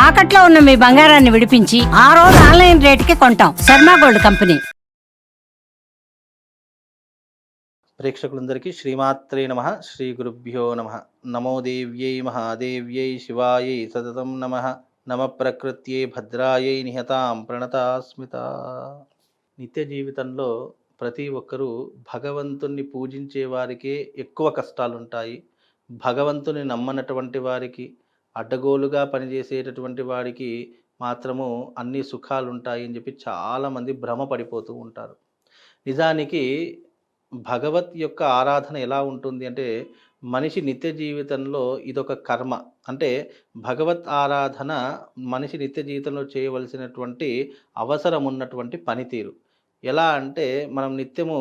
తాకట్లో ఉన్న మీ బంగారాన్ని విడిపించి ఆ రోజు ఆన్లైన్ రేటుకి కొంటాం. Sharma gold company. ప్రేక్షకులందరికీ శ్రీమాత్రే నమః, శ్రీ గురుభ్యో నమః. నమో దేవ్యై మహాదేవ్యై శివాయై సతతం నమః. నమ ప్రకృత్యై భద్రాయై నిహతాం ప్రణతాస్మిత. నిత్య జీవితంలో ప్రతి ఒక్కరూ భగవంతుణ్ణి పూజించే వారికే ఎక్కువ కష్టాలుంటాయి. భగవంతుని నమ్మనటువంటి వారికి, అడ్డగోలుగా పనిచేసేటటువంటి వాడికి మాత్రము అన్ని సుఖాలు ఉంటాయి అని చెప్పి చాలామంది భ్రమపడిపోతూ ఉంటారు. నిజానికి భగవత్ యొక్క ఆరాధన ఎలా ఉంటుంది అంటే, మనిషి నిత్య జీవితంలో ఇదొక కర్మ. అంటే భగవత్ ఆరాధన మనిషి నిత్య జీవితంలో చేయవలసినటువంటి అవసరం ఉన్నటువంటి పనితీరు. ఎలా అంటే మనం నిత్యము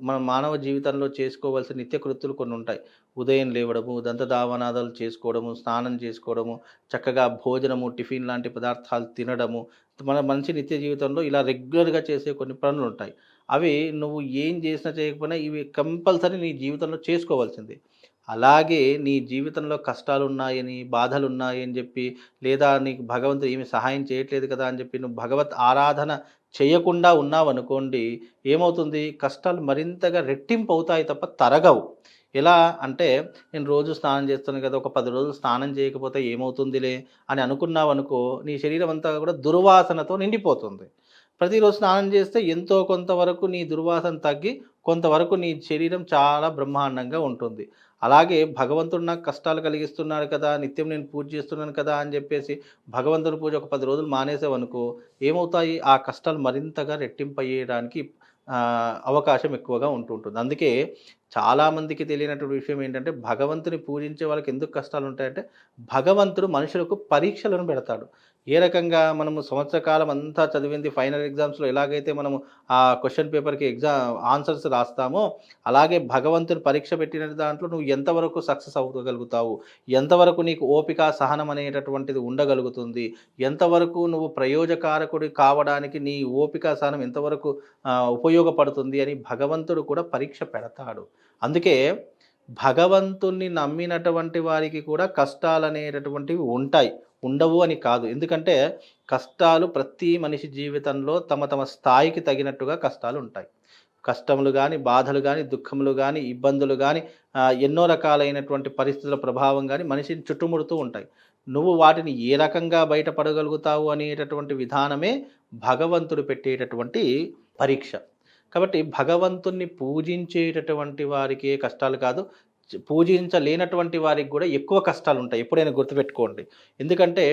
మన మానవ జీవితంలో చేసుకోవాల్సిన నిత్య కృత్యులు కొన్ని ఉంటాయి. ఉదయం లేవడము, దంతధావనాదాలు చేసుకోవడము, స్నానం చేసుకోవడము, చక్కగా భోజనము, టిఫిన్ లాంటి పదార్థాలు తినడము, మన మనిషి నిత్య జీవితంలో ఇలా రెగ్యులర్గా చేసే కొన్ని పనులు ఉంటాయి. అవి నువ్వు ఏం చేసినా చేయకపోయినా ఇవి కంపల్సరీ నీ జీవితంలో చేసుకోవాల్సిందే. అలాగే నీ జీవితంలో కష్టాలున్నాయని, బాధలున్నాయని చెప్పి, లేదా నీకు భగవంతుడు ఏమి సహాయం చేయట్లేదు కదా అని చెప్పి నువ్వు భగవత్ ఆరాధన చేయకుండా ఉన్నావనుకోండి, ఏమవుతుంది? కష్టాలు మరింతగా రెట్టింపు అవుతాయి తప్ప తరగవు. ఎలా అంటే, నేను రోజు స్నానం చేస్తాను కదా, ఒక 10 రోజులు స్నానం చేయకపోతే ఏమవుతుందిలే అని అనుకున్నావనుకో, నీ శరీరం అంతా కూడా దుర్వాసనతో నిండిపోతుంది. ప్రతిరోజు స్నానం చేస్తే ఎంతో కొంతవరకు నీ దుర్వాసన తగ్గి కొంతవరకు నీ శరీరం చాలా బ్రహ్మాండంగా ఉంటుంది. అలాగే భగవంతుడు నాకు కష్టాలు కలిగిస్తున్నాడు కదా, నిత్యం నేను పూజ చేస్తున్నాను కదా అని చెప్పేసి భగవంతుని పూజ ఒక 10 రోజులు మానేసావనుకో, ఏమవుతాయి? ఆ కష్టాలు మరింతగా రెట్టింపయ్యేయడానికి అవకాశం ఎక్కువగా ఉంటుంటుంది. అందుకే చాలామందికి తెలియనటువంటి విషయం ఏంటంటే, భగవంతుని పూజించే వాళ్ళకి ఎందుకు కష్టాలు ఉంటాయంటే, భగవంతుడు మనుషులకు పరీక్షలను పెడతాడు. ఏ రకంగా మనము సంవత్సర కాలం అంతా చదివింది ఫైనల్ ఎగ్జామ్స్లో ఎలాగైతే మనము ఆ క్వశ్చన్ పేపర్కి ఆన్సర్స్ రాస్తామో, అలాగే భగవంతుని పరీక్ష పెట్టిన దాంట్లో నువ్వు ఎంతవరకు సక్సెస్ అవ్వగలుగుతావు, ఎంతవరకు నీకు ఓపిక సహనం అనేటటువంటిది ఉండగలుగుతుంది, ఎంతవరకు నువ్వు ప్రయోజకారకుడి కావడానికి నీ ఓపిక సహనం ఎంతవరకు ఉపయోగపడుతుంది అని భగవంతుడు కూడా పరీక్ష పెడతాడు. అందుకే భగవంతుణ్ణి నమ్మినటువంటి వారికి కూడా కష్టాలు అనేటటువంటివి ఉంటాయి, ఉండవు అని కాదు. ఎందుకంటే కష్టాలు ప్రతి మనిషి జీవితంలో తమ తమ స్థాయికి తగినట్టుగా కష్టాలు ఉంటాయి. కష్టములు కానీ, బాధలు కానీ, దుఃఖములు కానీ, ఇబ్బందులు కానీ, ఎన్నో రకాలైనటువంటి పరిస్థితుల ప్రభావం కానీ మనిషిని చుట్టుముడుతూ ఉంటాయి. నువ్వు వాటిని ఏ రకంగా బయటపడగలుగుతావు అనేటటువంటి విధానమే భగవంతుడు పెట్టేటటువంటి పరీక్ష. కాబట్టి భగవంతుణ్ణి పూజించేటటువంటి వారికే కష్టాలు కాదు, పూజించలేనటువంటి వారికి కూడా ఎక్కువ కష్టాలు ఉంటాయి. ఎప్పుడైనా గుర్తుపెట్టుకోండి. ఎందుకంటే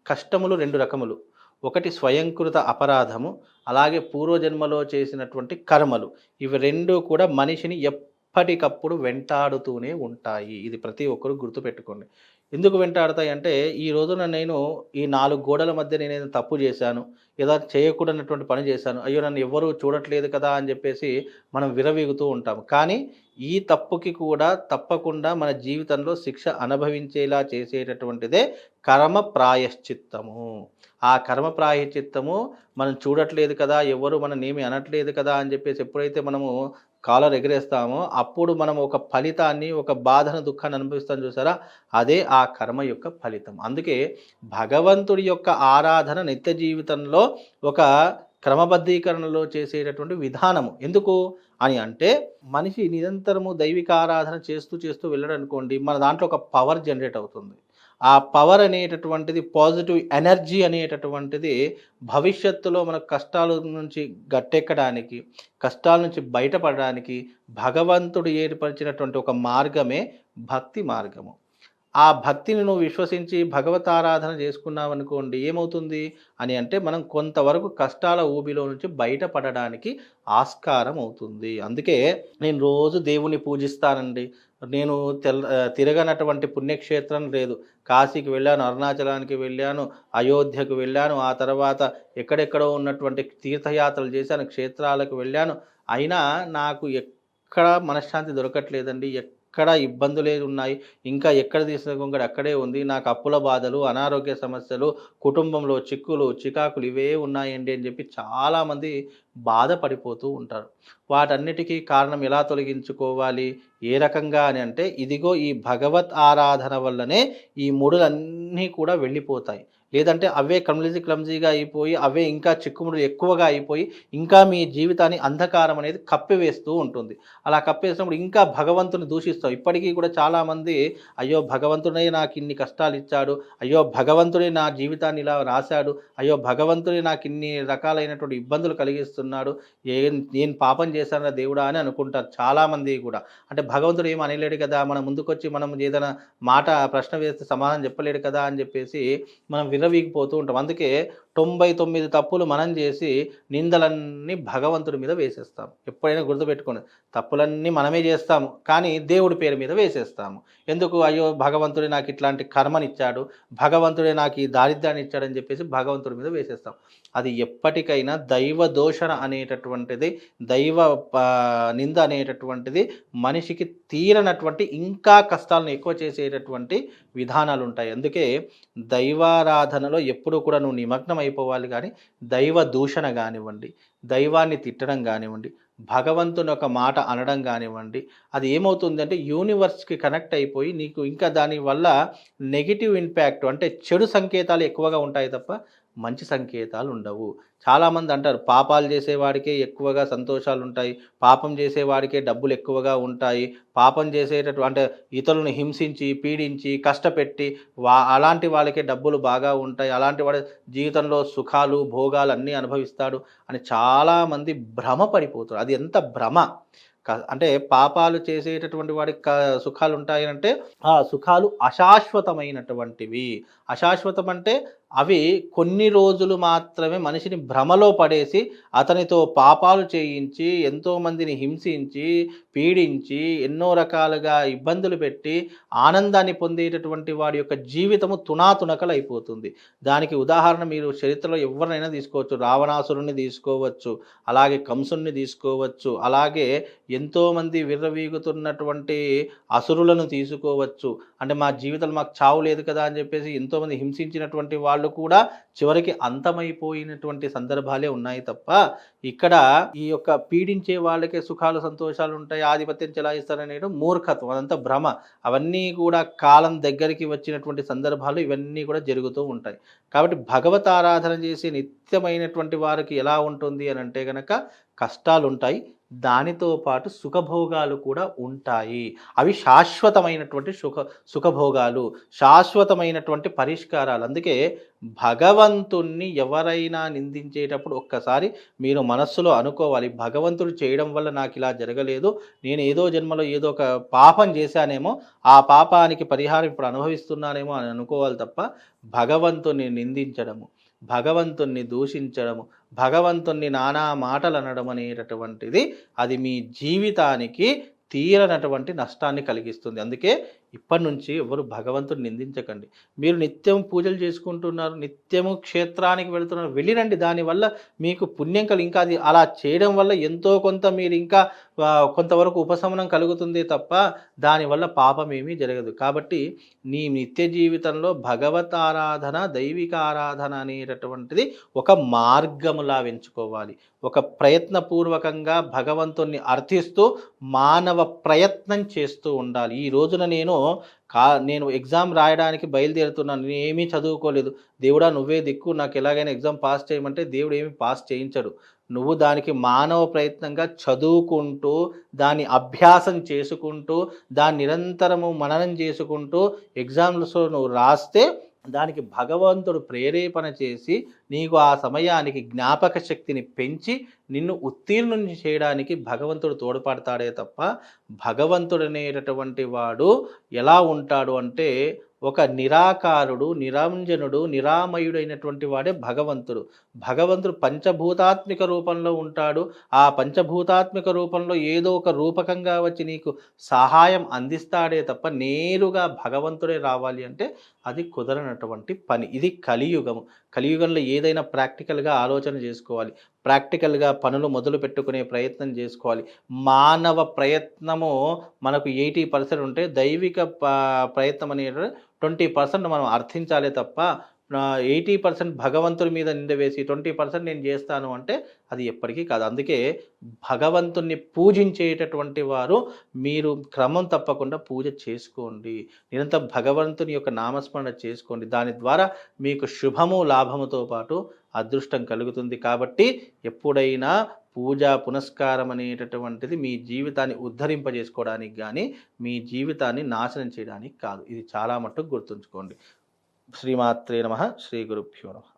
కష్టములు 2 రకములు. ఒకటి స్వయంకృత అపరాధము, అలాగే పూర్వజన్మలో చేసినటువంటి కర్మలు. ఇవి 2 కూడా మనిషిని ఎప్పటికప్పుడు వెంటాడుతూనే ఉంటాయి. ఇది ప్రతి ఒక్కరూ గుర్తుపెట్టుకోండి. ఎందుకు వెంటాడుతాయి అంటే, ఈ రోజున నేను ఈ 4 గోడల మధ్య నేనేదో తప్పు చేశాను, ఏదో చేయకూడనటువంటి పని చేశాను, అయ్యో నన్ను ఎవ్వరూ చూడట్లేదు కదా అని చెప్పేసి మనం విరవీగుతూ ఉంటాం. కానీ ఈ తప్పుకి కూడా తప్పకుండా మన జీవితంలో శిక్ష అనుభవించేలా చేసేటటువంటిదే కర్మ ప్రాయశ్చిత్తము. ఆ కర్మ ప్రాయశ్చిత్తము మనం చూడట్లేదు కదా, ఎవరు మననేమి అనట్లేదు కదా అని చెప్పేసి ఎప్పుడైతే మనము కాలర్ ఎగరేస్తామో, అప్పుడు మనం ఒక ఫలితాన్ని, ఒక బాధను, దుఃఖాన్ని అనుభవిస్తాం చూసారా, అదే ఆ కర్మ యొక్క ఫలితం. అందుకే భగవంతుడి యొక్క ఆరాధన నిత్య జీవితంలో ఒక క్రమబద్ధీకరణలో చేసేటటువంటి విధానము. ఎందుకు అని అంటే, మనిషి నిరంతరము దైవిక ఆరాధన చేస్తూ చేస్తూ వెళ్ళడనుకోండి, మన దాంట్లో ఒక పవర్ జనరేట్ అవుతుంది. ఆ పవర్ అనేటటువంటిది, పాజిటివ్ ఎనర్జీ అనేటటువంటిది భవిష్యత్తులో మన కష్టాల నుంచి గట్టెక్కడానికి, కష్టాల నుంచి బయటపడడానికి భగవంతుడు ఏర్పరిచినటువంటి ఒక మార్గమే భక్తి మార్గము. ఆ భక్తిని నువ్వు విశ్వసించి భగవత్ ఆరాధన చేసుకున్నావనుకోండి, ఏమవుతుంది అని అంటే, మనం కొంతవరకు కష్టాల ఊబిలో నుంచి బయటపడడానికి ఆస్కారం అవుతుంది. అందుకే నేను రోజు దేవుణ్ణి పూజిస్తానండి, నేను తిరగనటువంటి పుణ్యక్షేత్రం లేదు. కాశీకి వెళ్ళాను, అరుణాచలానికి వెళ్ళాను, అయోధ్యకు వెళ్ళాను, ఆ తర్వాత ఎక్కడెక్కడో ఉన్నటువంటి తీర్థయాత్రలు చేశాను, క్షేత్రాలకు వెళ్ళాను, అయినా నాకు ఎక్కడ మనశ్శాంతి దొరకట్లేదండి, ఎక్కడ ఇబ్బందులే ఉన్నాయి, ఇంకా ఎక్కడ తీసిన గొంగడి అక్కడే ఉంది, నాకు అప్పుల బాధలు, అనారోగ్య సమస్యలు, కుటుంబంలో చిక్కులు, చికాకులు ఇవే ఉన్నాయండి అని చెప్పి చాలామంది బాధపడిపోతూ ఉంటారు. వాటన్నిటికీ కారణం ఎలా తొలగించుకోవాలి, ఏ రకంగా అని అంటే, ఇదిగో ఈ భగవత్ ఆరాధన వల్లనే ఈ ముడులన్నీ కూడా వెళ్ళిపోతాయి. లేదంటే అవే క్లమ్జీగా అయిపోయి అవే ఇంకా చిక్కుముడులు ఎక్కువగా అయిపోయి ఇంకా మీ జీవితాన్ని అంధకారం అనేది కప్పివేస్తూ ఉంటుంది. అలా కప్పేసినప్పుడు ఇంకా భగవంతుని దూషిస్తాం. ఇప్పటికీ కూడా చాలామంది అయ్యో భగవంతుడే నాకు ఇన్ని కష్టాలు ఇచ్చాడు, అయ్యో భగవంతుడే నా జీవితాన్ని ఇలా రాశాడు, అయ్యో భగవంతుడే నాకు ఇన్ని రకాలైనటువంటి ఇబ్బందులు కలిగిస్తున్నాడు, నేను పాపం చేశానా దేవుడా అని అనుకుంటారు చాలామంది కూడా. అంటే భగవంతుడు ఏమి అనలేడు కదా, మన ముందుకొచ్చి మనం ఏదైనా ప్రశ్న వేస్తే సమాధానం చెప్పలేడు కదా అని చెప్పేసి మనం విర్రవీగిపోతూ ఉంటాం. అందుకే 99 తప్పులు మనం చేసి నిందలన్నీ భగవంతుడి మీద వేసేస్తాం. ఎప్పుడైనా గుర్తుపెట్టుకోండి, తప్పులన్నీ మనమే చేస్తాము కానీ దేవుడి పేరు మీద వేసేస్తాము. ఎందుకు? అయ్యో భగవంతుడే నాకు ఇట్లాంటి కర్మనిచ్చాడు, భగవంతుడే నాకు ఈ దారిద్ర్యాన్ని ఇచ్చాడని చెప్పేసి భగవంతుడి మీద వేసేస్తాం. అది ఎప్పటికైనా దైవ దోషణ అనేటటువంటిది, దైవ నింద అనేటటువంటిది మనిషికి తీరనటువంటి ఇంకా కష్టాలను ఎక్కువ చేసేటటువంటి విధానాలు ఉంటాయి. అందుకే దైవారాధనలో ఎప్పుడూ కూడా నువ్వు నిమగ్నం అయిపోవాలి. కానీ దైవ దూషణ కానివ్వండి, దైవాన్ని తిట్టడం కానివ్వండి, భగవంతుని ఒక మాట అనడం కానివ్వండి, అది ఏమవుతుందంటే యూనివర్స్కి కనెక్ట్ అయిపోయి నీకు ఇంకా దానివల్ల నెగిటివ్ ఇంపాక్ట్ అంటే చెడు సంకేతాలు ఎక్కువగా ఉంటాయి తప్ప మంచి సంకేతాలు ఉండవు. చాలామంది అంటారు పాపాలు చేసేవాడికే ఎక్కువగా సంతోషాలు ఉంటాయి, పాపం చేసేవాడికే డబ్బులు ఎక్కువగా ఉంటాయి, పాపం అంటే ఇతరులను హింసించి పీడించి కష్టపెట్టి అలాంటి వాళ్ళకే డబ్బులు బాగా ఉంటాయి, అలాంటి వాడి జీవితంలో సుఖాలు భోగాలు అన్నీ అనుభవిస్తాడు అని చాలామంది భ్రమ పడిపోతారు. అది ఎంత భ్రమ! అంటే పాపాలు చేసేటటువంటి వాడికి సుఖాలు ఉంటాయంటే ఆ సుఖాలు అశాశ్వతమైనటువంటివి. అశాశ్వతం అంటే అవి కొన్ని రోజులు మాత్రమే మనిషిని భ్రమలో పడేసి అతనితో పాపాలు చేయించి ఎంతోమందిని హింసించి పీడించి ఎన్నో రకాలుగా ఇబ్బందులు పెట్టి ఆనందాన్ని పొందేటటువంటి వాడి యొక్క జీవితము తునాతునకలు అయిపోతుంది. దానికి ఉదాహరణ మీరు చరిత్రలో ఎవరినైనా తీసుకోవచ్చు, రావణాసురుణ్ణి తీసుకోవచ్చు, అలాగే కంసుని తీసుకోవచ్చు, అలాగే ఎంతోమంది విర్రవీగుతున్నటువంటి అసురులను తీసుకోవచ్చు. అంటే మా జీవితంలో మాకు చావు లేదు కదా అని చెప్పేసి ఎంతోమంది హింసించినటువంటి వాళ్ళు కూడా చివరికి అంతమైపోయినటువంటి సందర్భాలే ఉన్నాయి తప్ప ఇక్కడ ఈ యొక్క పీడించే వాళ్ళకే సుఖాలు సంతోషాలు ఉంటాయి, ఆధిపత్యం చెలాయిస్తారనేది మూర్ఖత్వం, అదంతా భ్రమ. అవన్నీ కూడా కాలం దగ్గరికి వచ్చినటువంటి సందర్భాలు ఇవన్నీ కూడా జరుగుతూ ఉంటాయి. కాబట్టి భగవత్ ఆరాధన చేసే నిత్యమైనటువంటి వారికి ఎలా ఉంటుంది అని అంటే కనుక కష్టాలు ఉంటాయి, దానితో పాటు సుఖభోగాలు కూడా ఉంటాయి. అవి శాశ్వతమైనటువంటి సుఖభోగాలు, శాశ్వతమైనటువంటి పరిష్కారాలు. అందుకే భగవంతుణ్ణి ఎవరైనా నిందించేటప్పుడు ఒక్కసారి మీరు మనస్సులో అనుకోవాలి, భగవంతుడు చేయడం వల్ల నాకు ఇలా జరగలేదు, నేను ఏదో జన్మలో ఏదో ఒక పాపం చేశానేమో, ఆ పాపానికి పరిహారం ఇప్పుడు అనుభవిస్తున్నానేమో అని అనుకోవాలి తప్ప భగవంతుణ్ణి నిందించడము, భగవంతుణ్ణి దూషించడము, భగవంతుణ్ణి నానా మాటలు అనడం అనేటటువంటిది అది మీ జీవితానికి తీరనటువంటి నష్టాన్ని కలిగిస్తుంది. అందుకే ఇప్పటి నుంచి ఎవరు భగవంతుని నిందించకండి. మీరు నిత్యం పూజలు చేసుకుంటున్నారు, నిత్యము క్షేత్రానికి వెళుతున్నారు, వెళ్ళిరండి. దానివల్ల మీకు పుణ్యం ఇంకా అది అలా చేయడం వల్ల ఎంతో కొంత మీరు ఇంకా కొంతవరకు ఉపశమనం కలుగుతుంది తప్ప దానివల్ల పాపం ఏమీ జరగదు. కాబట్టి నీ నిత్య జీవితంలో భగవత్ ఆరాధన, దైవిక ఆరాధన అనేటటువంటిది ఒక మార్గములా ఎంచుకోవాలి. ఒక ప్రయత్నపూర్వకంగా భగవంతుణ్ణి అర్థిస్తూ మానవ ప్రయత్నం చేస్తూ ఉండాలి. ఈ రోజున నేను ఎగ్జామ్ రాయడానికి బయలుదేరుతున్నాను, నేను ఏమీ చదువుకోలేదు, దేవుడా నువ్వే దిక్కు, నాకు ఎలాగైనా ఎగ్జామ్ పాస్ చేయమంటే దేవుడు ఏమీ పాస్ చేయించడు. నువ్వు దానికి మానవ ప్రయత్నంగా చదువుకుంటూ, దాన్ని అభ్యాసం చేసుకుంటూ, దాన్ని నిరంతరము మననం చేసుకుంటూ ఎగ్జామ్స్లో నువ్వు రాస్తే దానికి భగవంతుడు ప్రేరేపణ చేసి నీకు ఆ సమయానికి జ్ఞాపక శక్తిని పెంచి నిన్ను ఉత్తీర్ణుని చేయడానికి భగవంతుడు తోడ్పడతాడే తప్ప భగవంతుడు అనేటటువంటి వాడు ఎలా ఉంటాడు అంటే ఒక నిరాకారుడు, నిరంజనుడు, నిరామయుడైనటువంటి వాడే భగవంతుడు. భగవంతుడు పంచభూతాత్మిక రూపంలో ఉంటాడు. ఆ పంచభూతాత్మిక రూపంలో ఏదో ఒక రూపకంగా వచ్చి నీకు సహాయం అందిస్తాడే తప్ప నేరుగా భగవంతుడే రావాలి అంటే అది కుదరనటువంటి పని. ఇది కలియుగము. కలియుగంలో ఏదైనా ప్రాక్టికల్గా ఆలోచన చేసుకోవాలి, ప్రాక్టికల్గా పనులు మొదలు పెట్టుకునే ప్రయత్నం చేసుకోవాలి. మానవ ప్రయత్నము మనకు 80% ఉంటే దైవిక ప్రయత్నం అనేది 20% మనం అర్థించాలి తప్ప 80% భగవంతుడి మీద నింద వేసి 20% నేను చేస్తాను అంటే అది ఎప్పటికీ కాదు. అందుకే భగవంతుణ్ణి పూజించేటటువంటి వారు మీరు క్రమం తప్పకుండా పూజ చేసుకోండి. నిరంతరం భగవంతుని యొక్క నామస్మరణ చేసుకోండి. దాని ద్వారా మీకు శుభము లాభముతో పాటు అదృష్టం కలుగుతుంది. కాబట్టి ఎప్పుడైనా పూజా పునస్కారం అనేటటువంటిది మీ జీవితాన్ని ఉద్ధరింపజేసుకోవడానికి కానీ మీ జీవితాన్ని నాశనం చేయడానికి కాదు. ఇది చాలా మట్టుకు గుర్తుంచుకోండి. శ్రీమాత్రే నమః. శ్రీ గురుభ్యో నమః.